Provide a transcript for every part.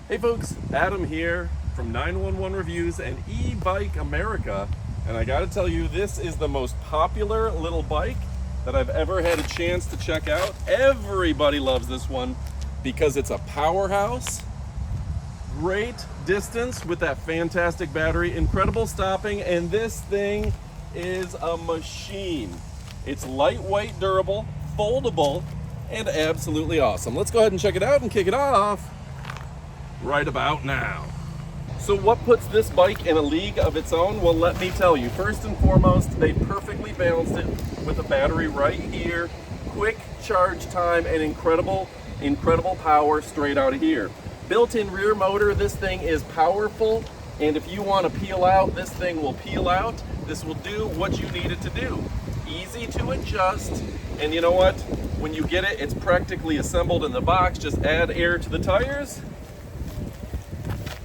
Hey folks, Adam here from 911 Reviews and E-Bike America, and I gotta tell you, this is the most popular little bike that I've ever had a chance to check out. Everybody loves this one because it's a powerhouse, great distance with that fantastic battery, incredible stopping, and this thing is a machine. It's lightweight, durable, foldable, and absolutely awesome. Let's go ahead and check it out and kick it off right about now. So what puts this bike in a league of its own? Well, let me tell you. First and foremost, they perfectly balanced it with a battery right here, quick charge time, and incredible power straight out of here. Built-in rear motor, this thing is powerful, and if you want to peel out, this thing will peel out. This will do what you need it to do. Easy to adjust, and you know what? When you get it, it's practically assembled in the box. Just add air to the tires,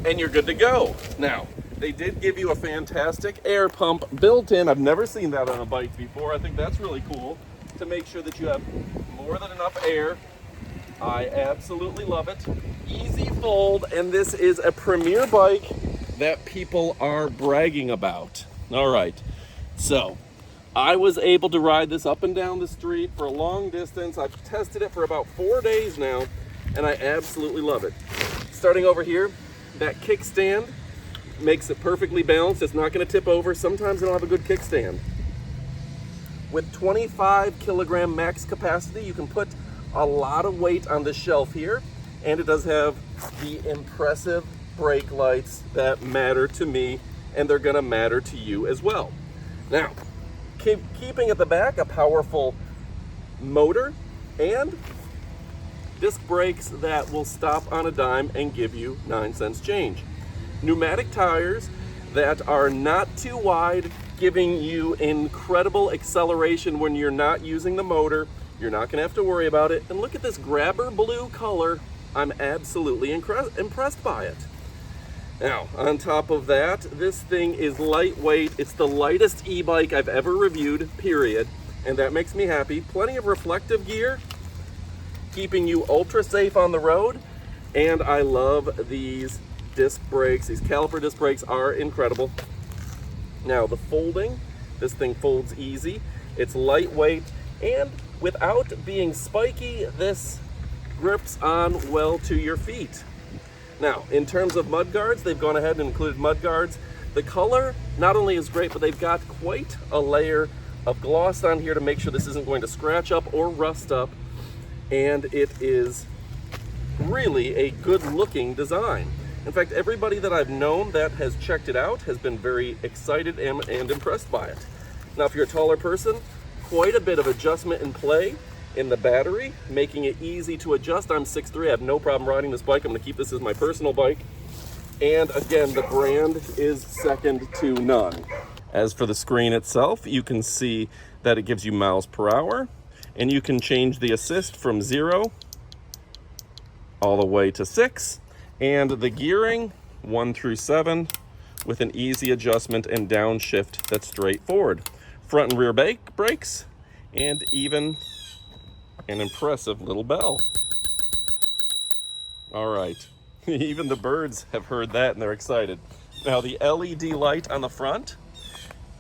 and you're good to go. Now, they did give you a fantastic air pump built in. I've never seen that on a bike before. I think that's really cool to make sure that you have more than enough air. I absolutely love it. Easy fold, and this is a premier bike that people are bragging about. All right, so I was able to ride this up and down the street for a long distance. I've tested it for about 4 days now, and I absolutely love it. Starting over here, that kickstand makes it perfectly balanced. It's not going to tip over. Sometimes I don't have a good kickstand. With 25 kilogram max capacity, you can put a lot of weight on the shelf here, and it does have the impressive brake lights that matter to me, and they're going to matter to you as well. Now, keeping at the back a powerful motor and disc brakes that will stop on a dime and give you 9 cents change. Pneumatic tires that are not too wide, giving you incredible acceleration when you're not using the motor. You're not going to have to worry about it. And look at this grabber blue color. I'm absolutely impressed by it. Now, on top of that, this thing is lightweight. It's the lightest e-bike I've ever reviewed, period. And that makes me happy. Plenty of reflective gear, keeping you ultra safe on the road. And I love these disc brakes. These caliper disc brakes are incredible. Now, the folding, this thing folds easy. It's lightweight, and without being spiky, this grips on well to your feet. Now, in terms of mud guards, they've gone ahead and included mud guards. The color not only is great, but they've got quite a layer of gloss on here to make sure this isn't going to scratch up or rust up. And it is really a good-looking design. In fact, everybody that I've known that has checked it out has been very excited and impressed by it. Now, if you're a taller person, quite a bit of adjustment in play in the battery, making it easy to adjust. I'm 6'3", I have no problem riding this bike. I'm going to keep this as my personal bike. And again, the brand is second to none. As for the screen itself, you can see that it gives you miles per hour, and you can change the assist from 0 all the way to 6, and the gearing 1 through 7 with an easy adjustment and downshift that's straightforward. Front and rear brakes, and even an impressive little bell. All right, even the birds have heard that and they're excited. Now, the LED light on the front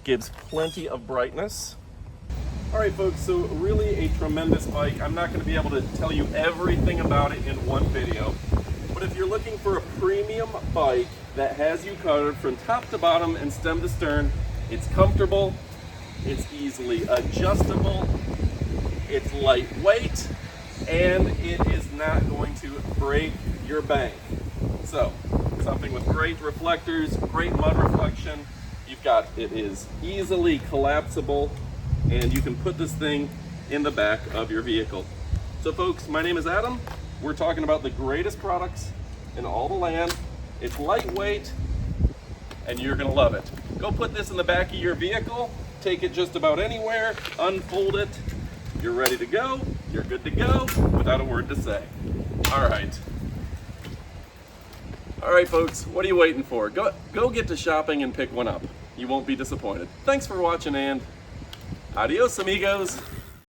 gives plenty of brightness. All right, folks, so really a tremendous bike. I'm not going to be able to tell you everything about it in one video, but if you're looking for a premium bike that has you covered from top to bottom and stem to stern, it's comfortable, it's easily adjustable, it's lightweight, and it is not going to break your bank. So, something with great reflectors, great mud reflection. It is easily collapsible, and you can put this thing in the back of your vehicle. So folks, my name is Adam. We're talking about the greatest products in all the land. It's lightweight, and you're gonna love it. Go put this in the back of your vehicle, take it just about anywhere, unfold it, you're ready to go, you're good to go, without a word to say. All right, folks, what are you waiting for? Go get to shopping and pick one up. You won't be disappointed. Thanks for watching, and adios, amigos.